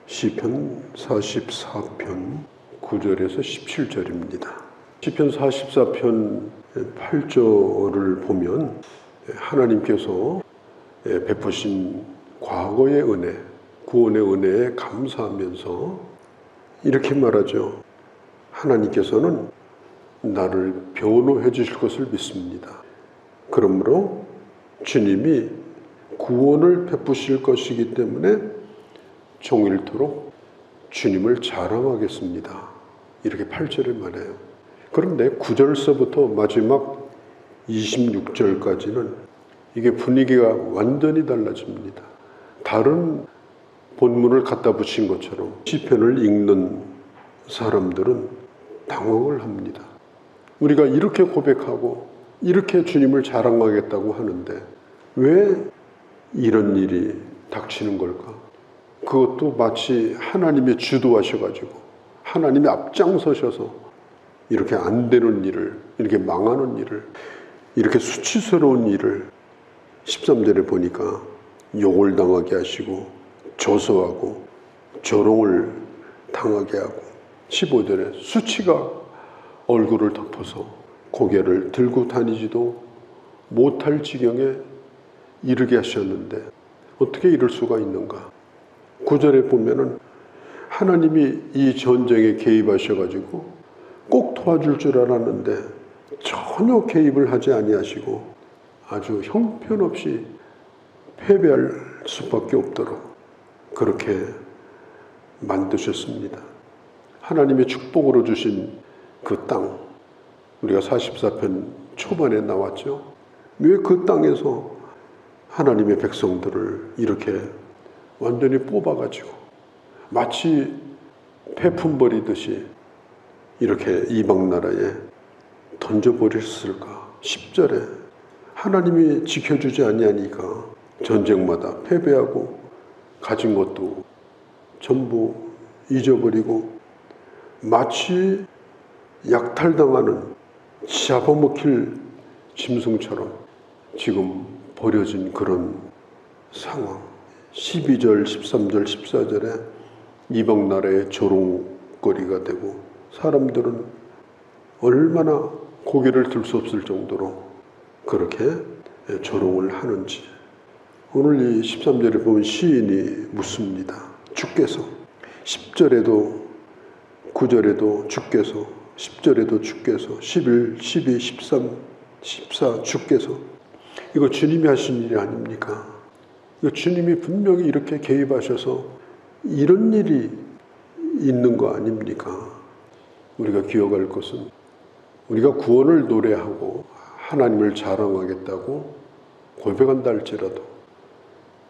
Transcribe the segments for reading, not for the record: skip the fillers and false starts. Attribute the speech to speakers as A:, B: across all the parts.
A: 시편 44편 9절에서 17절입니다. 시편 44편 8절을 보면 하나님께서 베푸신 과거의 은혜, 구원의 은혜에 감사하면서 이렇게 말하죠. 하나님께서는 나를 변호해 주실 것을 믿습니다. 그러므로 주님이 구원을 베푸실 것이기 때문에 종일토록 주님을 자랑하겠습니다. 이렇게 8절에 말해요. 그런데 9절서부터 마지막 26절까지는 이게 분위기가 완전히 달라집니다. 다른 본문을 갖다 붙인 것처럼 시편을 읽는 사람들은 당황을 합니다. 우리가 이렇게 고백하고 이렇게 주님을 자랑하겠다고 하는데 왜 이런 일이 닥치는 걸까? 그것도 마치 하나님이 주도하셔가지고 하나님이 앞장서셔서 이렇게 안 되는 일을, 이렇게 망하는 일을, 이렇게 수치스러운 일을 13절에 보니까 욕을 당하게 하시고 조소하고 조롱을 당하게 하고 15절에 수치가 얼굴을 덮어서 고개를 들고 다니지도 못할 지경에 이르게 하셨는데 어떻게 이럴 수가 있는가? 9절에 보면은 하나님이 이 전쟁에 개입하셔가지고 꼭 도와줄 줄 알았는데 전혀 개입을 하지 아니하시고 아주 형편없이 패배할 수밖에 없도록 그렇게 만드셨습니다. 하나님의 축복으로 주신 그 땅, 우리가 44편 초반에 나왔죠. 왜 그 땅에서 하나님의 백성들을 이렇게 완전히 뽑아가지고 마치 폐품 버리듯이 이렇게 이방 나라에 던져버렸을까? 10절에 하나님이 지켜주지 아니하니까 전쟁마다 패배하고 가진 것도 전부 잊어버리고 마치 약탈당하는 잡아먹힐 짐승처럼 지금 버려진 그런 상황. 12절, 13절, 14절에 이방 나라의 조롱거리가 되고 사람들은 얼마나 고개를 들 수 없을 정도로 그렇게 조롱을 하는지 오늘 이 13절에 보면 시인이 묻습니다. 주께서 10절에도 9절에도 주께서 10절에도 주께서 11, 12, 13, 14 주께서 이거 주님이 하신 일이 아닙니까? 이거 주님이 분명히 이렇게 개입하셔서 이런 일이 있는 거 아닙니까? 우리가 기억할 것은 우리가 구원을 노래하고 하나님을 자랑하겠다고 고백한다 할지라도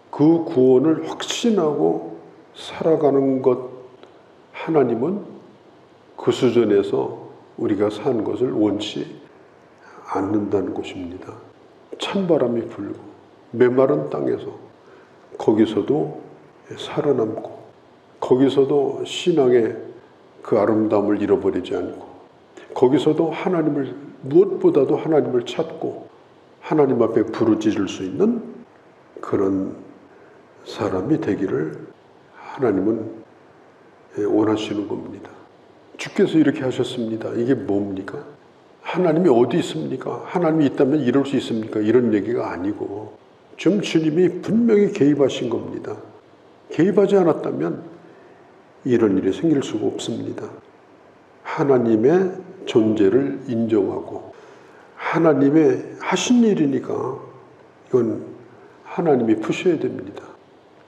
A: 그 구원을 확신하고 살아가는 것 하나님은 그 수준에서 우리가 산 것을 원치 않는다는 것입니다. 찬바람이 불고 메마른 땅에서 거기서도 살아남고 거기서도 신앙의 그 아름다움을 잃어버리지 않고 거기서도 하나님을 무엇보다도 하나님을 찾고 하나님 앞에 부르짖을 수 있는 그런 사람이 되기를 하나님은 원하시는 겁니다. 주께서 이렇게 하셨습니다. 이게 뭡니까? 하나님이 어디 있습니까? 하나님이 있다면 이럴 수 있습니까? 이런 얘기가 아니고 좀 주님이 분명히 개입하신 겁니다. 개입하지 않았다면 이런 일이 생길 수가 없습니다. 하나님의 존재를 인정하고 하나님의 하신 일이니까 이건 하나님이 푸셔야 됩니다.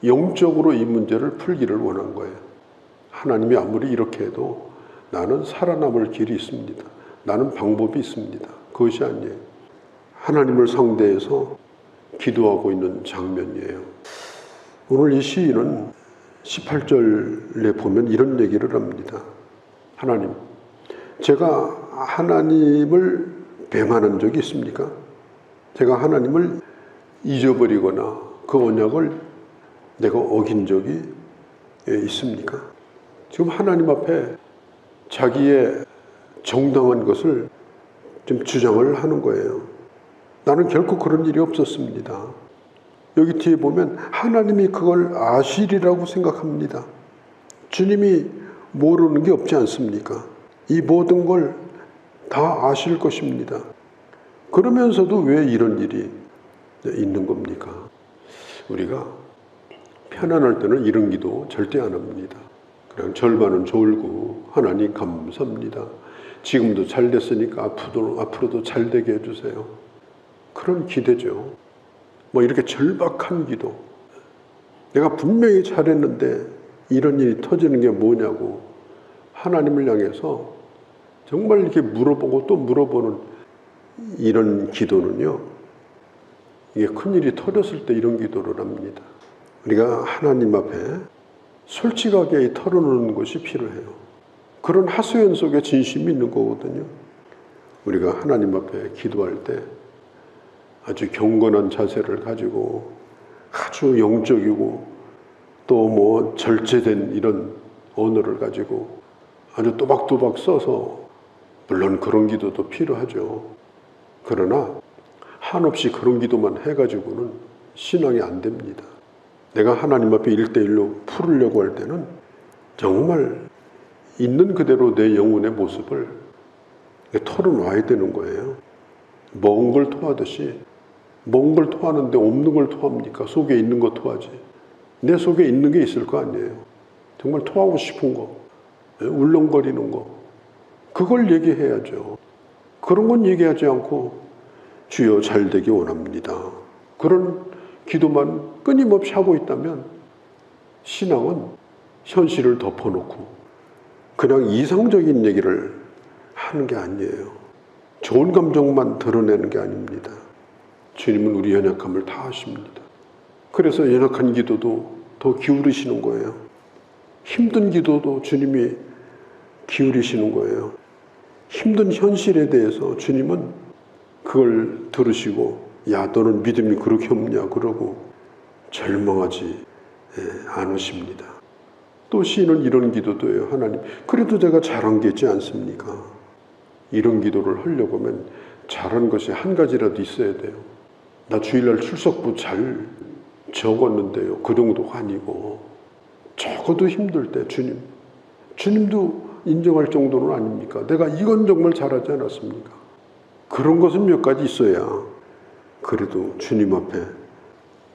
A: 영적으로 이 문제를 풀기를 원한 거예요. 하나님이 아무리 이렇게 해도 나는 살아남을 길이 있습니다. 나는 방법이 있습니다. 그것이 아니에요. 하나님을 상대해서 기도하고 있는 장면이에요. 오늘 이 시인은 18절에 보면 이런 얘기를 합니다. 하나님, 제가 하나님을 배반한 적이 있습니까? 제가 하나님을 잊어버리거나 그 언약을 내가 어긴 적이 있습니까? 지금 하나님 앞에 자기의 정당한 것을 좀 주장을 하는 거예요. 나는 결코 그런 일이 없었습니다. 여기 뒤에 보면 하나님이 그걸 아시리라고 생각합니다. 주님이 모르는 게 없지 않습니까? 이 모든 걸 다 아실 것입니다. 그러면서도 왜 이런 일이 있는 겁니까? 우리가 편안할 때는 이런 기도 절대 안 합니다. 그냥 절반은 졸고 하나님 감사합니다. 지금도 잘 됐으니까 앞으로도 잘 되게 해주세요. 그런 기대죠. 뭐 이렇게 절박한 기도. 내가 분명히 잘했는데 이런 일이 터지는 게 뭐냐고 하나님을 향해서 정말 이렇게 물어보고 또 물어보는 이런 기도는요. 이게 큰일이 터졌을 때 이런 기도를 합니다. 우리가 하나님 앞에 솔직하게 털어놓는 것이 필요해요. 그런 하소연 속에 진심이 있는 거거든요. 우리가 하나님 앞에 기도할 때 아주 경건한 자세를 가지고 아주 영적이고 또 뭐 절제된 이런 언어를 가지고 아주 또박또박 써서 물론 그런 기도도 필요하죠. 그러나 한없이 그런 기도만 해가지고는 신앙이 안 됩니다. 내가 하나님 앞에 1대1로 풀으려고 할 때는 정말 있는 그대로 내 영혼의 모습을 털어놔야 되는 거예요. 먹은 걸 토하듯이 먹은 걸 토하는데 없는 걸 토합니까? 속에 있는 거 토하지. 내 속에 있는 게 있을 거 아니에요. 정말 토하고 싶은 거, 울렁거리는 거, 그걸 얘기해야죠. 그런 건 얘기하지 않고 주여 잘 되기 원합니다. 그런 기도만 끊임없이 하고 있다면 신앙은 현실을 덮어놓고 그냥 이상적인 얘기를 하는 게 아니에요. 좋은 감정만 드러내는 게 아닙니다. 주님은 우리 연약함을 다 아십니다. 그래서 연약한 기도도 더 기울이시는 거예요. 힘든 기도도 주님이 기울이시는 거예요. 힘든 현실에 대해서 주님은 그걸 들으시고 야 너는 믿음이 그렇게 없냐 그러고 절망하지 않으십니다. 또 시인은 이런 기도도 해요. 하나님 그래도 내가 잘한 게 있지 않습니까? 이런 기도를 하려고 하면 잘한 것이 한 가지라도 있어야 돼요. 나 주일날 출석부 잘 적었는데요. 그 정도가 아니고 적어도 힘들 때 주님도 인정할 정도는 아닙니까? 내가 이건 정말 잘하지 않았습니까? 그런 것은 몇 가지 있어야 그래도 주님 앞에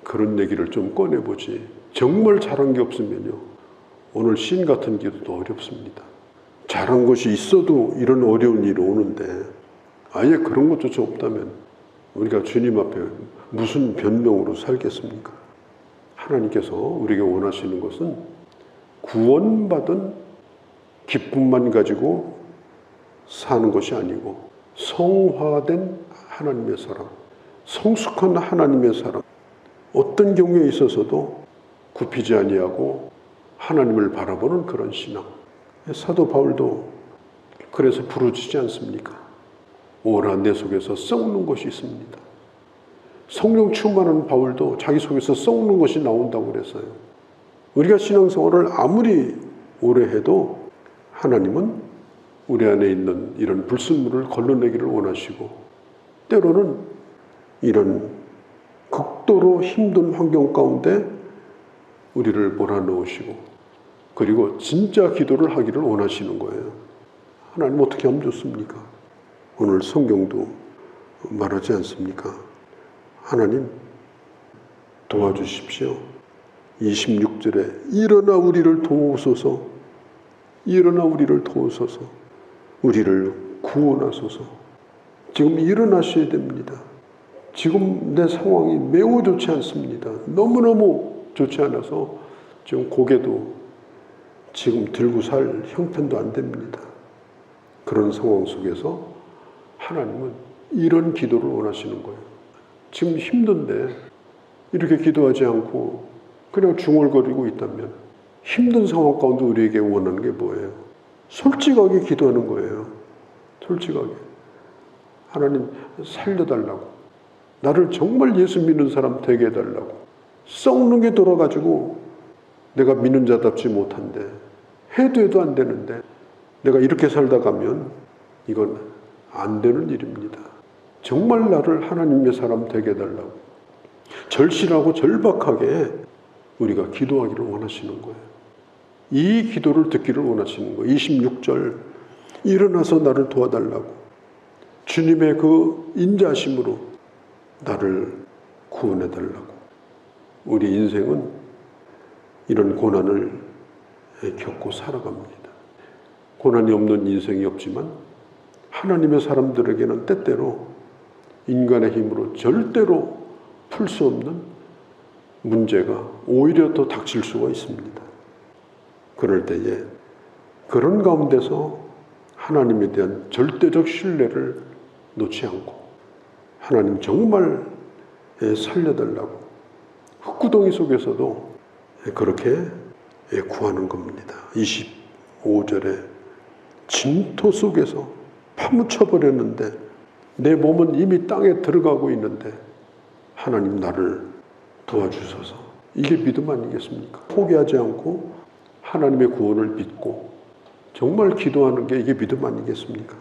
A: 그런 얘기를 좀 꺼내보지. 정말 잘한 게 없으면요. 오늘 신 같은 기도도 어렵습니다. 잘한 것이 있어도 이런 어려운 일이 오는데 아예 그런 것조차 없다면 우리가 주님 앞에 무슨 변명으로 살겠습니까? 하나님께서 우리에게 원하시는 것은 구원받은 기쁨만 가지고 사는 것이 아니고 성화된 하나님의 사람, 성숙한 하나님의 사람, 어떤 경우에 있어서도 굽히지 아니하고 하나님을 바라보는 그런 신앙. 사도 바울도 그래서 부르짖지 않습니까? 오라 내 속에서 썩는 것이 있습니다. 성령 충만한 바울도 자기 속에서 썩는 것이 나온다고 그랬어요. 우리가 신앙생활을 아무리 오래 해도 하나님은 우리 안에 있는 이런 불순물을 걸러내기를 원하시고 때로는 이런 극도로 힘든 환경 가운데 우리를 몰아넣으시고 그리고 진짜 기도를 하기를 원하시는 거예요. 하나님 어떻게 하면 좋습니까? 오늘 성경도 말하지 않습니까? 하나님 도와주십시오. 26절에 일어나 우리를 도우소서, 일어나 우리를 도우소서, 우리를 구원하소서. 지금 일어나셔야 됩니다. 지금 내 상황이 매우 좋지 않습니다. 너무너무 좋지 않아서 지금 고개도 지금 들고 살 형편도 안 됩니다. 그런 상황 속에서 하나님은 이런 기도를 원하시는 거예요. 지금 힘든데 이렇게 기도하지 않고 그냥 중얼거리고 있다면 힘든 상황 가운데 우리에게 원하는 게 뭐예요? 솔직하게 기도하는 거예요. 솔직하게. 하나님 살려달라고. 나를 정말 예수 믿는 사람 되게 해달라고. 썩는 게 돌아가지고 내가 믿는 자답지 못한데 해도 안 되는데 내가 이렇게 살다 가면 이건 안 되는 일입니다. 정말 나를 하나님의 사람 되게 해달라고. 절실하고 절박하게 우리가 기도하기를 원하시는 거예요. 이 기도를 듣기를 원하시는 거예요. 26절 일어나서 나를 도와달라고 주님의 그 인자심으로 나를 구원해달라고. 우리 인생은 이런 고난을 겪고 살아갑니다. 고난이 없는 인생이 없지만 하나님의 사람들에게는 때때로 인간의 힘으로 절대로 풀 수 없는 문제가 오히려 더 닥칠 수가 있습니다. 그럴 때에 그런 가운데서 하나님에 대한 절대적 신뢰를 놓지 않고 하나님 정말 살려달라고 흙구덩이 속에서도 그렇게 구하는 겁니다. 25절에 진토 속에서 파묻혀버렸는데 내 몸은 이미 땅에 들어가고 있는데 하나님 나를 도와주소서. 이게 믿음 아니겠습니까? 포기하지 않고 하나님의 구원을 믿고 정말 기도하는 게 이게 믿음 아니겠습니까?